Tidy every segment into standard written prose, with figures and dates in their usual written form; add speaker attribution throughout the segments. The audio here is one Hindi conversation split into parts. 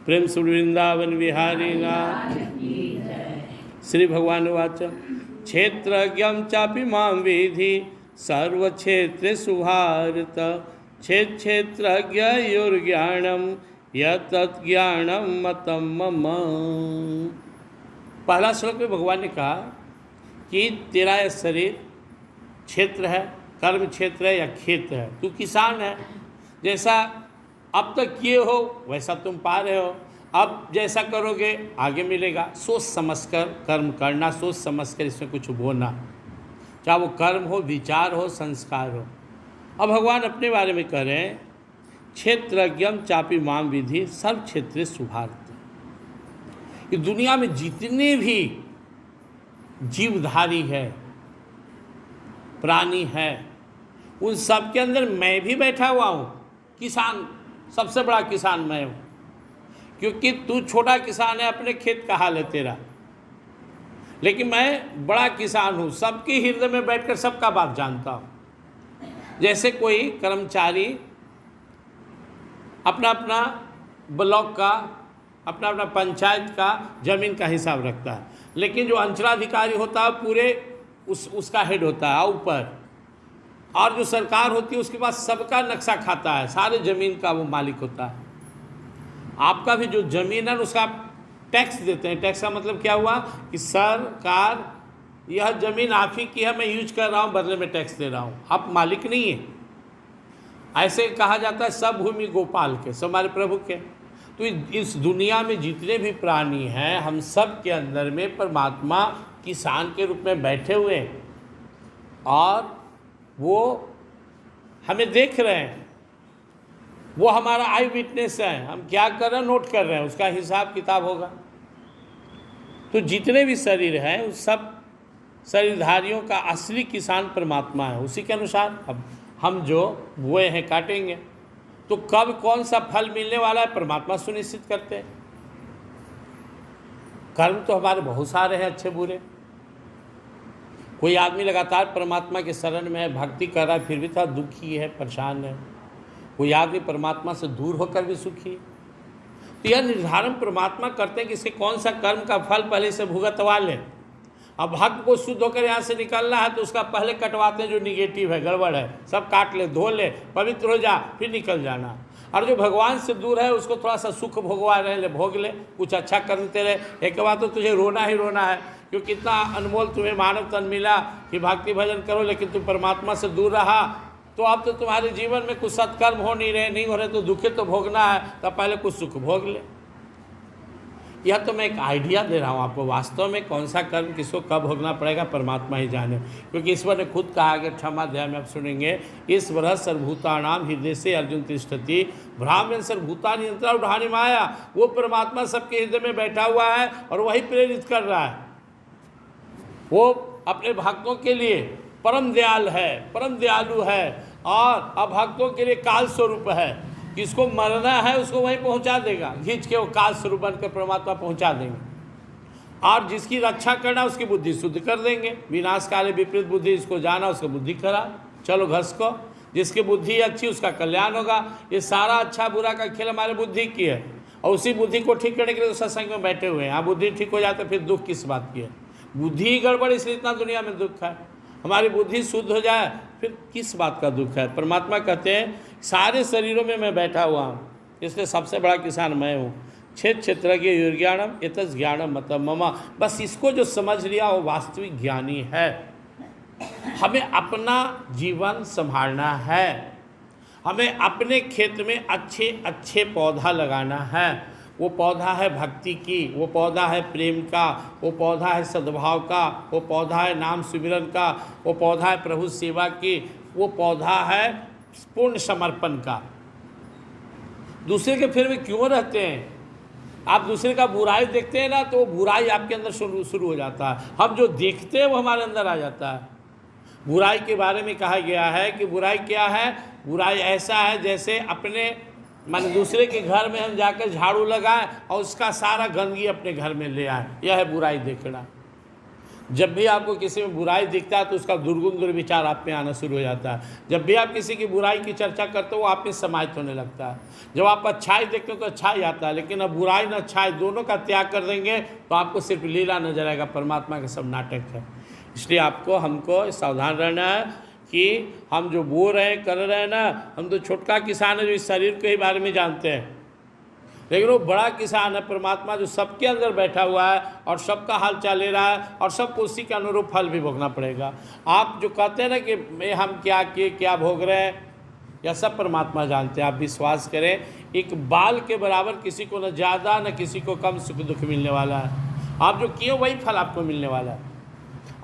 Speaker 1: प्रेम से वृंदावन बिहारी नाथ। श्री भगवान वाच क्षेत्रज्ञं चापि मां विधि सर्वक्षेत्रेषु भारत क्षेत्रज्ञयोर्ज्ञानं यत्तत् ज्ञानं मतं मम। पहला श्लोक में भगवान ने कहा कि तेरा यह शरीर क्षेत्र है, कर्म क्षेत्र है या खेत है, तू किसान है। जैसा अब तक किए हो वैसा तुम पा रहे हो, अब जैसा करोगे आगे मिलेगा। सोच समझकर कर्म करना, सोच समझकर इसमें कुछ बोना, चाहे वो कर्म हो, विचार हो, संस्कार हो। अब भगवान अपने बारे में कह रहे हैं क्षेत्रज्ञं चापि मां विधि सर्व क्षेत्रेषु भारत। ये दुनिया में जितने भी जीवधारी है, प्राणी है, उन सब के अंदर मैं भी बैठा हुआ हूँ। किसान, सबसे बड़ा किसान मैं हूँ, क्योंकि तू छोटा किसान है, अपने खेत का हाल है तेरा, लेकिन मैं बड़ा किसान हूँ, सबके हृदय में बैठकर सबका बात जानता हूँ। जैसे कोई कर्मचारी अपना अपना ब्लॉक का, अपना अपना पंचायत का जमीन का हिसाब रखता है, लेकिन जो अंचलाधिकारी होता है पूरे उसका हेड होता है ऊपर, और जो सरकार होती है उसके पास सबका नक्शा खाता है, सारे ज़मीन का वो मालिक होता है। आपका भी जो ज़मीन है उसका टैक्स देते हैं। टैक्स का मतलब क्या हुआ कि सरकार यह ज़मीन आप ही की है, मैं यूज कर रहा हूँ, बदले में टैक्स दे रहा हूँ, आप मालिक नहीं है। ऐसे कहा जाता है सब भूमि गोपाल के, सब हमारे प्रभु के। तो इस दुनिया में जितने भी प्राणी हैं, हम सब के अंदर में परमात्मा किसान के रूप में बैठे हुए हैं, और वो हमें देख रहे हैं, वो हमारा आई विटनेस है। हम क्या कर रहे हैं नोट कर रहे हैं, उसका हिसाब किताब होगा। तो जितने भी शरीर हैं उस सब शरीरधारियों का असली किसान परमात्मा है। उसी के अनुसार अब हम जो बोए हैं काटेंगे, तो कब कौन सा फल मिलने वाला है परमात्मा सुनिश्चित करते हैं। कर्म तो हमारे बहुत सारे हैं, अच्छे बुरे। कोई आदमी लगातार परमात्मा के शरण में है, भक्ति कर रहा है, फिर भी थोड़ा दुखी है, परेशान है। कोई आदमी परमात्मा से दूर होकर भी सुखी है। तो यह निर्धारण परमात्मा करते हैं कि इसके कौन सा कर्म का फल पहले से भुगतवा लें। अब भक्त को शुद्ध होकर यहाँ से निकलना है तो उसका पहले कटवाते हैं, जो निगेटिव है, गड़बड़ है, सब काट ले, धो ले, पवित्र हो जा, फिर निकल जाना। और जो भगवान से दूर है उसको थोड़ा सा सुख भोगवा रहे ले, भोग ले, कुछ अच्छा करते रहे। एक बात तो तुझे रोना ही रोना है, क्योंकि इतना अनमोल तुम्हें मानव तन मिला कि भक्ति भजन करो, लेकिन तुम परमात्मा से दूर रहा, तो अब तो तुम्हारे जीवन में कुछ सत्कर्म हो नहीं हो रहे, तो दुखे तो भोगना है, तो पहले कुछ सुख भोग ले। यह तो मैं एक आइडिया दे रहा हूँ आपको, वास्तव में कौन सा कर्म किसको कब भोगना पड़ेगा परमात्मा ही जाने। क्योंकि ईश्वर ने खुद कहा कि 6वां अध्याय में आप सुनेंगे, ईश्वर सर्वभूतानां हृदय से अर्जुन तिष्ठति ब्राह्मण सर्वभूतानि यंत्रारूढ़ानि माया। वो परमात्मा सबके हृदय में बैठा हुआ है और वही प्रेरित कर रहा है। वो अपने भक्तों के लिए परम दयाल है, परम दयालु है, और अभक्तों के लिए काल स्वरूप है। किसको मरना है उसको वहीं पहुंचा देगा, खींच के वो काल स्वरूप बनकर परमात्मा पहुंचा देंगे। और जिसकी रक्षा करना उसकी बुद्धि शुद्ध कर देंगे। विनाश काले विपरीत बुद्धि, इसको जाना उसका बुद्धि खराब, चलो घस को। जिसकी बुद्धि अच्छी उसका कल्याण होगा। ये सारा अच्छा बुरा का खेल हमारे बुद्धि की है, और उसी बुद्धि को ठीक करने के लिए तो सत्संग में बैठे हुए हैं। यहाँ बुद्धि ठीक हो जाए तो फिर दुख किस बात की है। बुद्धि ही गड़बड़, इसलिए इतना दुनिया में दुख है। हमारी बुद्धि शुद्ध हो जाए फिर किस बात का दुख है। परमात्मा कहते हैं सारे शरीरों में मैं बैठा हुआ हूँ, इसलिए सबसे बड़ा किसान मैं हूँ। क्षेत्रज्ञ योर्ज्ञानम एतस् ज्ञानम मतं मम। बस इसको जो समझ लिया वो वास्तविक ज्ञानी है। हमें अपना जीवन संभालना है, हमें अपने खेत में अच्छे अच्छे पौधा लगाना है। वो पौधा है भक्ति की, वो पौधा है प्रेम का, वो पौधा है सद्भाव का, वो पौधा है नाम सुमिरन का, वो पौधा है प्रभु सेवा की, वो पौधा है पूर्ण समर्पण का। दूसरे के फिर में क्यों रहते हैं? आप दूसरे का बुराई देखते हैं ना, तो वो बुराई आपके अंदर शुरू हो जाता है। हम जो देखते हैं वो हमारे अंदर आ जाता है। बुराई के बारे में कहा गया है कि बुराई क्या है? बुराई ऐसा है जैसे अपने माने दूसरे के घर में हम जाकर झाड़ू लगाएं और उसका सारा गंदगी अपने घर में ले आए, यह है बुराई देखना। जब भी आपको किसी में बुराई दिखता है तो उसका दुर्गुण दुर्विचार आप में आना शुरू हो जाता है। जब भी आप किसी की बुराई की चर्चा करते हो वो आप में समाहित होने लगता है। जब आप अच्छाई देखते हो तो अच्छाई आता है, लेकिन अब बुराई न अच्छाई दोनों का त्याग कर देंगे तो आपको सिर्फ लीला नजर आएगा, परमात्मा का सब नाटक है। इसलिए आपको हमको सावधान रहना है कि हम जो बोल रहे हैं कर रहे हैं ना, हम तो छोटका किसान है जो इस शरीर के ही बारे में जानते हैं, लेकिन वो बड़ा किसान है परमात्मा जो सबके अंदर बैठा हुआ है और सबका हाल चाल ले रहा है और सबको उसी के अनुरूप फल भी भोगना पड़ेगा। आप जो कहते हैं ना कि हम क्या किए क्या भोग रहे हैं, यह सब परमात्मा जानते हैं। आप विश्वास करें, एक बाल के बराबर किसी को न ज़्यादा न किसी को कम सुख दुख मिलने वाला है। आप जो किए वही फल आपको मिलने वाला है।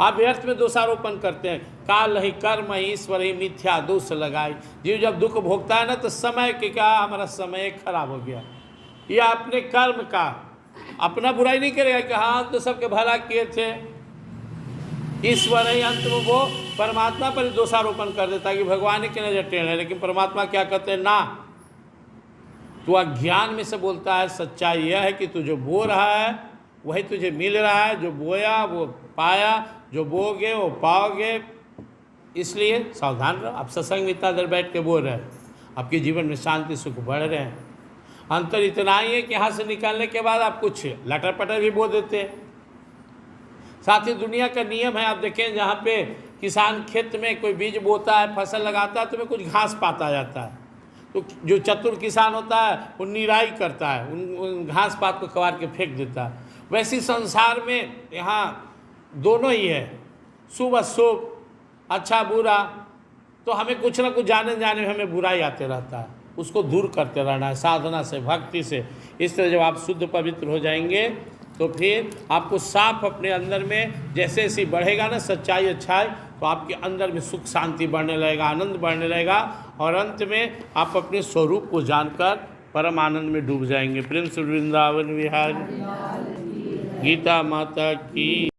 Speaker 1: आप व्यर्थ में दोषारोपण करते हैं, काल ही कर्म ही ईश्वर ही मिथ्या दोष लगाई। जीव जब दुख भोगता है ना तो समय के क्या, हमारा समय खराब हो गया, या अपने कर्म का, अपना बुराई नहीं करेगा कि हाँ तो सबके भला किए थे। ईश्वर ही अंत में वो परमात्मा पर दोषारोपण कर देता है कि भगवान की नजर टेढ़ है, लेकिन परमात्मा क्या कहते हैं ना, तू अज्ञान में से बोलता है। सच्चाई यह है कि तू जो बो रहा है वही तुझे मिल रहा है, जो बोया वो पाया, जो बोगे वो पाओगे। इसलिए सावधान रहो। आप सत्संग में इतना देर बैठ के बोल रहे हैं, आपके जीवन में शांति सुख बढ़ रहे हैं। अंतर इतना ही है कि यहाँ से निकलने के बाद आप कुछ लटर पटर भी बोल देते हैं। साथ ही दुनिया का नियम है, आप देखें जहाँ पे किसान खेत में कोई बीज बोता है, फसल लगाता है, तो में कुछ घास पाता जाता है, तो जो चतुर किसान होता है वो निराई करता है, उन घास पात को कबार के फेंक देता है। वैसे संसार में यहाँ दोनों ही है, शुभ अशुभ, अच्छा बुरा, तो हमें कुछ ना कुछ जाने में हमें बुराई आते रहता है, उसको दूर करते रहना है साधना से, भक्ति से। इस तरह जब आप शुद्ध पवित्र हो जाएंगे तो फिर आपको साफ अपने अंदर में जैसे जैसे बढ़ेगा ना सच्चाई अच्छाई, तो आपके अंदर में सुख शांति बढ़ने लगेगा, आनंद बढ़ने लगेगा, और अंत में आप अपने स्वरूप को जानकर परम आनंद में डूब जाएंगे। प्रेम से वृंदावन विहार गीता माता की।